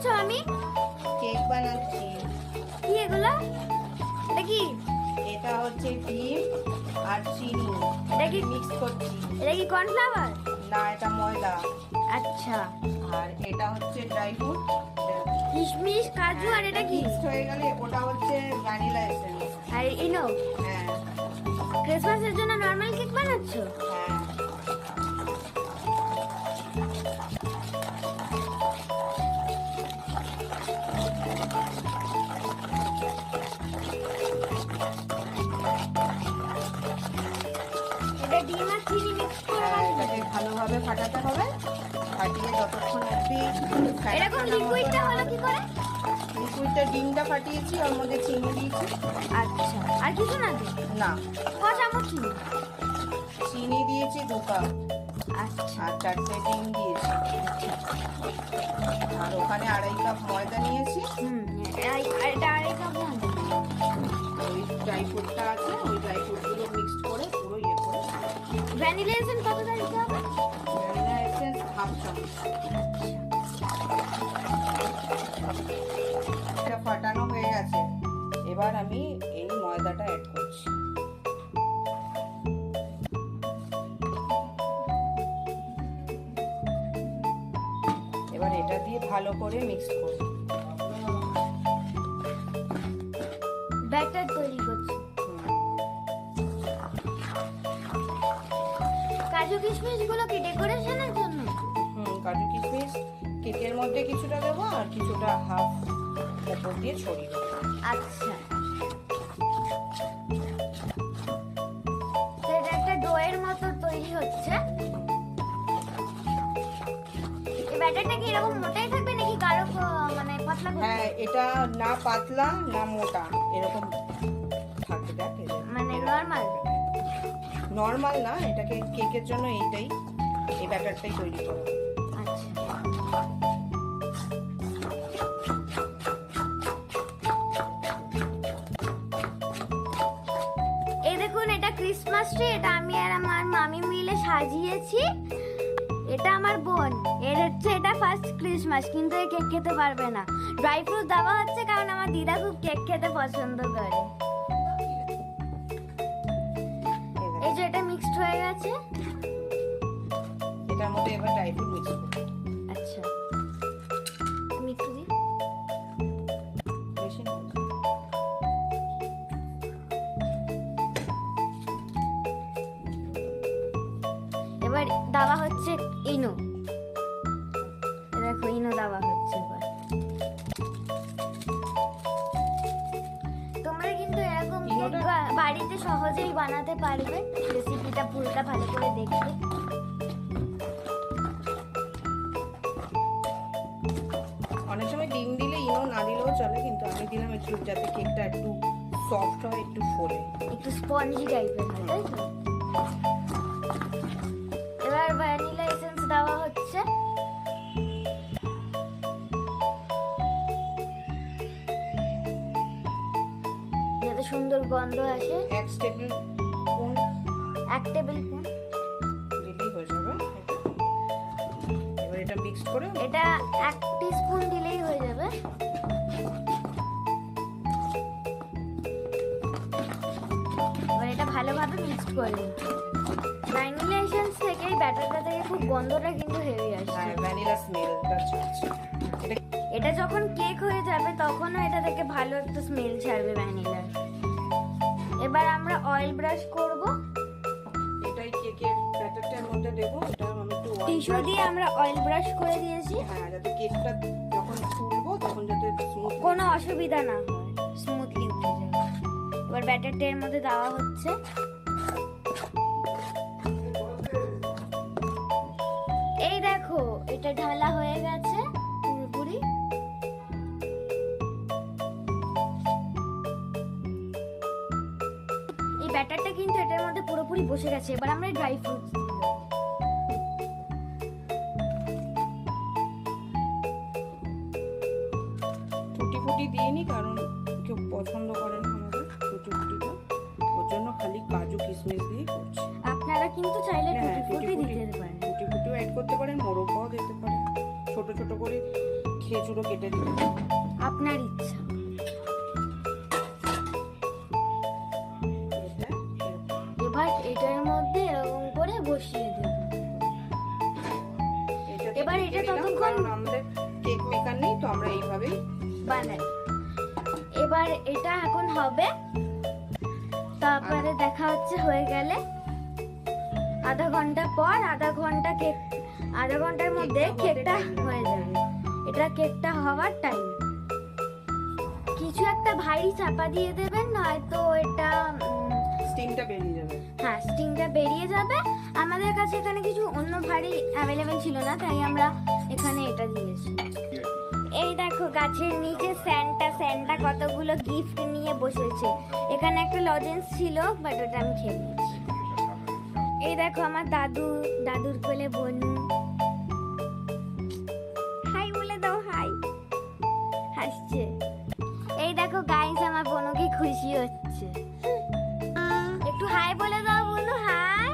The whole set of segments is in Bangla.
করছো আমি? কেক বানাচ্ছি। কি এগুলো? এটা কি? এটা হচ্ছে ডিম আর চিনি, এটা কি মিক্স করছি। এটা কি কর্নফ্লাওয়ার? না, এটা ময়দা। আচ্ছা। আর এটা হচ্ছে ড্রাই ফ্রুট, কিশমিশ, কাজু, আর এটা কি? মিক্সড হয়ে গেলে ওটা হচ্ছে ভ্যানিলা এসেন্স। আর ইনো। হ্যাঁ ক্রিসমাসের জন্য নরমাল কেক বানাচ্ছো? হ্যাঁ। এটা ডিম আর চিনি মিক্স করে এটাকে ভালোভাবে ফাটাতে হবে। ফাটিয়ে যতক্ষণ অবধি এরকম লিকুইডটা হলো কি করে? লিকুইডটা ডিমটা ফাটিয়েছি, ওর মধ্যে চিনি দিয়েছি। আচ্ছা, আর কিছু না তো? না, ক চামচ চিনি? চিনি দিয়েছি 2 কাপ, আচ্ছা। আর 4টে ডিম দিয়েছি। আর ওখানে 2.5 কাপ ময়দা নিয়েছি। আর এটা আরেক কাপ ময়দা। ওই ড্রাই ফ্রুটটা আছে, ওই ড্রাই ফ্রুটগুলো মিক্সড করে পুরো ইয়ে করে। ভ্যানিলা এসেন্স কতটা দিতে হবে? ভ্যানিলা এসেন্স 1/2 চামচ। এটা ফাটানো হয়ে গেছে। এবার আমি এই ময়দাটা অ্যাড করছি। এবার এটা দিয়ে ভালো করে মিক্স করব। ব্যাটার তৈরি করছি। কাজু কিশমিশ গুলো কি ডেকোরেশনের জন্য? কাজু কিশমিশ কেকের মধ্যে কিছুটা দেবো, আর কিছুটা হাফ উপর দিয়ে ছড়িয়ে দেবো। আচ্ছা। তো এটা একটা ডোয়ের মতো তৈরি হচ্ছে। এই ব্যাটারটা কি এরকম মোটাই থাকবে নাকি গাঢ় মানে পাতলা করতে? হ্যাঁ, এটা না পাতলা না মোটা, এরকম থাকবে। দেখ মানে নরমাল? নর্মাল না, এটাকে কেকের জন্য এইটাই, এই ব্যাটারটাই তৈরি করা। আচ্ছা। এই দেখুন, এটা ক্রিসমাস ট্রি। এটা আমি আর আমার মামি মিলে সাজিয়েছি। এটা আমার বোন, এর হচ্ছে এটা ফার্স্ট ক্রিসমাস, কিন্তু এই কেক খেতে পারবে না। ড্রাই ফ্রুট দেওয়া হচ্ছে কারণ আমার দিদা খুব কেক খেতে পছন্দ করে। এই যে এটা মিক্সড হয়ে গেছে। এটার মধ্যে এবার ড্রাই ফ্রুট মিক্স করব। আচ্ছা, আমি একটু দিই। বেশি না। এবার দেওয়া হচ্ছে ইনো। দেখো, ইনো দেওয়া হচ্ছে এবার। তোমরা কিন্তু এরকম কেক বাড়িতে সহজেই বানাতে পারবে। রেসিপিটা পুরোটা ভালো করে দেখবে। অনেক সময় ডিম দিলে ইনো না দিলেও চলে, কিন্তু আমি দিলাম একটু, যাতে কেকটা একটু সফট হয়, একটু ফোলে, একটু স্পঞ্জি টাইপের হয়, তাই তো? এবার ভ্যানিলা এসেন্স দেওয়া হচ্ছে। যাতে সুন্দর গন্ধ আসে। 1 টেবিল স্পুন 1 টেবিল স্পুন দিলেই হয়ে যাবে। এবার এটা মিক্স করে এটা 1 টিস্পুন দিলেই হয়ে যাবে। এবার এটা ভালোভাবে মিক্স করে নিতে হবে। ভ্যানিলা এসেন্স থেকে এই ব্যাটারটা থেকে খুব গন্ধটা কিন্তু হেভি আসছে। হ্যাঁ, ভ্যানিলা স্মেলটা ছাড়ছে। এটা যখন কেক হয়ে যাবে তখনও এটা থেকে ভালো একটা স্মেল ছাড়বে ভ্যানিলার। এবার আমরা অয়েল ব্রাশ করব। এটাই কেকের ব্যাটারটার মধ্যে দেবো। এটা আমি একটু টিস্যু দিয়ে আমরা অয়েল ব্রাশ করে দিয়েছি। হ্যাঁ, যাতে কেকটা যখন তুলবো তখন যাতে স্মুথ কোনো অসুবিধা না হয়, স্মুথলি উঠে যাবে। এবার ব্যাটারটা এর মধ্যে দেওয়া হচ্ছে। এই দেখো, এটা ঢালা হয়ে গেছে পুরোপুরি। এই ব্যাটারটা কিন্তু এটার মধ্যে পুরোপুরি বসে গেছে। এবার আমরা ড্রাই ফ্রুটস দিব। টুটি ফুটি দিইনি, কারণ কেউ পছন্দ করে না আমাদের টুটি ফুটিটা, ওর জন্য খালি কাজু কিশমিশ দিয়ে করছি। আপনারা কিন্তু চাইলে হ্যাঁ, টুটি ফুটি দিতে পারেন। টুটি ফুটিও অ্যাড করতে পারেন, মোরব্বাও দিতে পারেন। ছোট ছোট করে খেজুরও কেটে দিতে। আপনার ইচ্ছা। এবার এটার মধ্যে এরকম করে বসিয়ে দেব। এবার এটা ততক্ষণ আমাদের কেক মেকার নেই, তো আমরা এইভাবেই বানাই। এবার এটা এখন হবে, তারপরে দেখা হচ্ছে হয়ে গেলে আধা ঘন্টা পর। আধা ঘন্টার মধ্যে কেকটা হয়ে যাবে। এটা কেকটা হওয়ার টাইম। কিছু একটা ভারী চাপা দিয়ে দেবেন, নয়তো এটা স্টিমটা বেরিয়ে যাবে। হ্যাঁ, স্টিমটা বেরিয়ে যাবে। আমাদের কাছে এখানে কিছু অন্য ভারী অ্যাভেলেবেল ছিল না, তাই আমরা এখানে এটা দিয়েছি। এই দেখো গাছের নিচে স্যান্টা কতগুলো গিফট নিয়ে বসেছে। এখানে একটা লজেন্স ছিল, বাট ওটা আমি খেয়ে নিয়েছি। এই দেখো আমার দাদুর কোলে বনু। হাই বলে দাও, হাই। হাসছে। এই দেখো গাইস, আমার বনুকে খুশি হচ্ছে। একটু হাই বলে দাও বনু, হাই।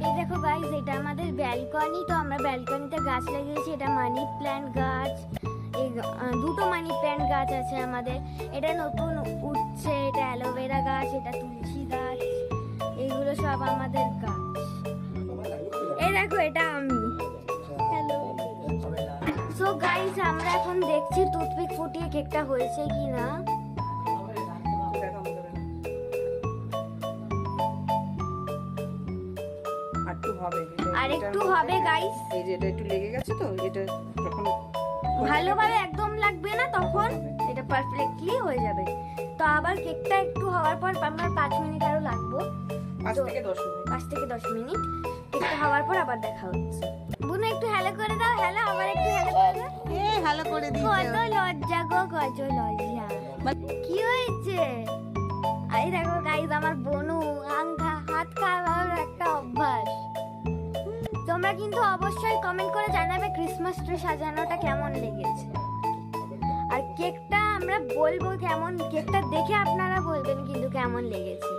এই দেখো গাইস, এটা আমাদের ব্যালকনি। তো আমরা ব্যালকনিতে গাছ লাগিয়েছি। এটা মানি প্ল্যান্ট গাছ। এই দুটো মানি প্ল্যান্ট গাছ আছে আমাদের। এটা নতুন উঠছে। এটা অ্যালোভেরা গাছ, এটা তুলসী গাছ। এইগুলো সব আমাদের গাছ। এই দেখো, এটা আমি। হ্যালো। সো গাইস, আমরা এখন দেখছি টুথপিক ফুটিয়ে কেকটা হয়েছে কিনা। আর একটু হবে গাইস। এই যে এটা একটু লেগে গেছে, তো এটা যখন ভালোভাবে একদম লাগবে না, তখন এটা পারফেক্টলি হয়ে যাবে। তো আবার কেকটা একটু হওয়ার পর আমরা 5 মিনিট আরো লাগবো। 5 থেকে 10 মিনিট। 5 থেকে 10 মিনিট কেকটা হওয়ার পর আবার দেখা হচ্ছে। বুনু একটু হ্যালো করে দাও। হ্যালো, আবার একটু হ্যালো করে দাও। ভালো করে কত লজ্জা গো, কত লজ্জা। কি হয়েছে? এই দেখো গাইস, আমার বনু হাত খাওয়ার একটা অভ্যাস। তোমরা কিন্তু অবশ্যই কমেন্ট করে জানাবে ক্রিসমাস ট্রি সাজানোটা কেমন লেগেছে। আর কেকটা আমরা বলবো কেমন, কেকটা দেখে আপনারা বলবেন কিন্তু কেমন লেগেছে।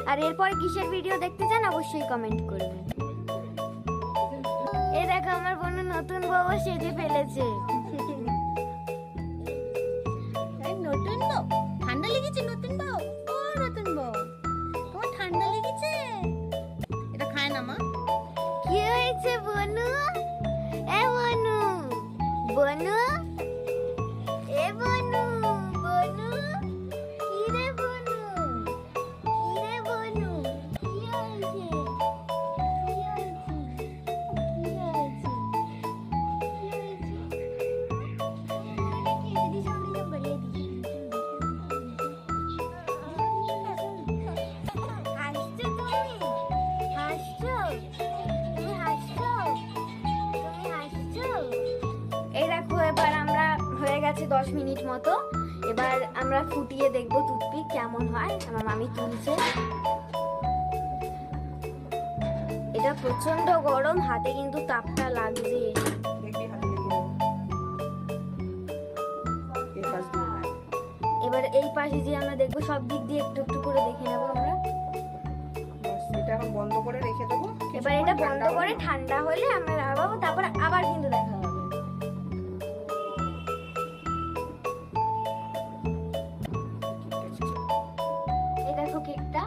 আর এরপর কিসের ভিডিও দেখতে চান অবশ্যই কমেন্ট করবেন। এই দেখো আমার বোন নতুন বউ সেজে ফেলেছে। নতুন বউ? ঠান্ডা লেগেছে নতুন বউ? ও নতুন বউ, তোমার ঠান্ডা লেগেছে? এটা খায় না মা। কি হয়েছে বনু? এ বনু, বনু, এ বনু, বনু, কি রে বনু, কি রে বনু, কি হয়েছে, কি হয়েছে, কি হয়েছে, কি এই দেখো, এবার আমরা হয়ে গেছে 10 মিনিট মতো। এবার আমরা ফুটিয়ে দেখবো টুথপিক কেমন হয়। আমার মামি তুলছে। এটা প্রচন্ড গরম, হাতে কিন্তু তাপটা লাগছে। দেখবি হাতে লেগে যাবে। এই পাশ দিয়ে এবার এই পাশে যে আমরা দেখবো, সব দিক দিয়ে একটু একটু করে দেখে নেবো আমরা। এটা এখন বন্ধ করে রেখে দেবো। এবার এটা বন্ধ করে ঠান্ডা হলে আমরা লাগাবো, তারপর আবার কিন্তু দেখা হবে। এই দেখো কেকটা।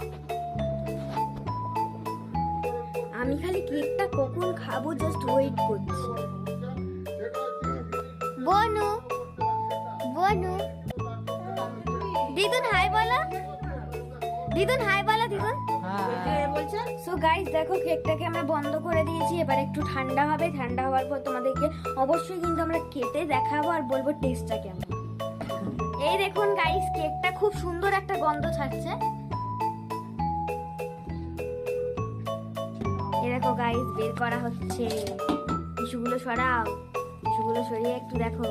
আমি খালি কেকটা কখন খাবো জাস্ট ওয়েট করছি। বনু, বনু, দিদুন হাই বলো। দিদুন হাই বলো, দিদুন। বলছে সো গাইস, দেখো কেকটাকে আমরা বন্ধ করে দিয়েছি। এবার একটু ঠান্ডা হবে। ঠান্ডা হওয়ার পর তোমাদেরকে অবশ্যই কিন্তু আমরা কেটে দেখাবো আর বলবো টেস্টটা কেমন। এই দেখুন গাইস, কেকটা খুব সুন্দর একটা গন্ধ ছাড়ছে। এই দেখো গাইস, বের করা হচ্ছে। টিস্যুগুলো সরাও, টিস্যুগুলো সরিয়ে একটু দেখো।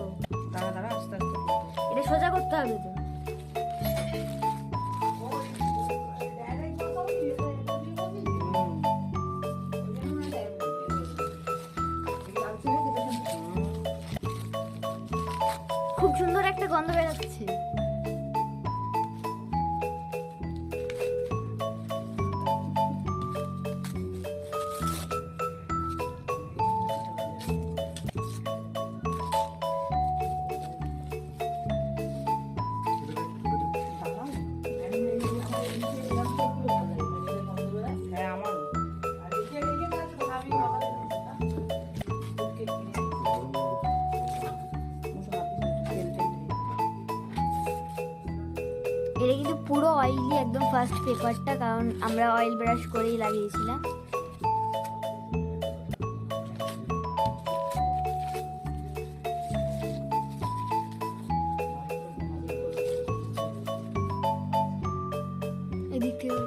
দাঁড়া দাঁড়া, আস্তে আস্তে। এটা সোজা করতে হবে তো। খুব সুন্দর একটা গন্ধ বেরোচ্ছে। এটা কিন্তু পুরো অয়েলি একদম ফার্স্ট পেপারটা, কারণ আমরা অয়েল ব্রাশ করেই লাগিয়েছিলাম। এদিক থেকে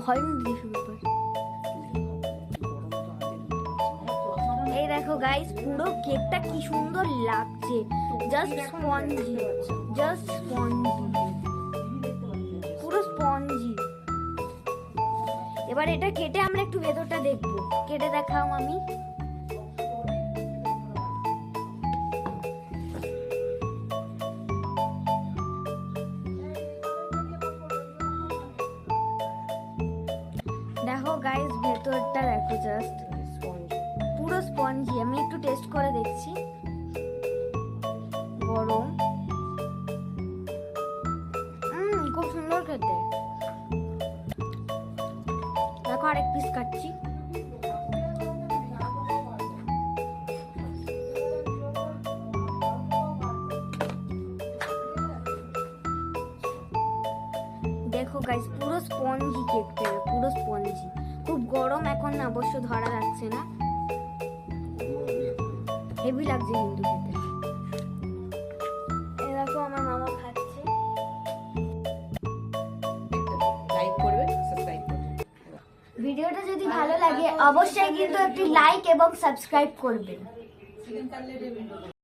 হয়নি টিস্যু পেপার। এই দেখো গাইস, পুরো কেকটা কি সুন্দর লাগছে, জাস্ট স্পঞ্জি, জাস্ট স্পঞ্জি, পুরো স্পঞ্জি। এবার এটা কেটে আমরা একটু ভেতরটা দেখবো। কেটে দেখাও আমি। দেখো গাইস, ভেতরটা দেখো, জাস্ট স্পঞ্জ। পুরো স্পঞ্জি। আমি একটু টেস্ট করে দেখছি। গরম, খুব সুন্দর খেতে। দেখো আরেক পিস কাটছি। দেখো গাইস, পুরো স্পঞ্জি কেকটা, পুরো স্পঞ্জি। খুব গরম এখন, না অবশ্য ধরা যাচ্ছে না, হেভি লাগছে কিন্তু খেতে। এই দেখো আমার মামা খাচ্ছে। লাইক করবে, সাবস্ক্রাইব করবে। ভিডিওটা যদি ভালো লাগে অবশ্যই কিন্তু একটি লাইক এবং সাবস্ক্রাইব করবেন।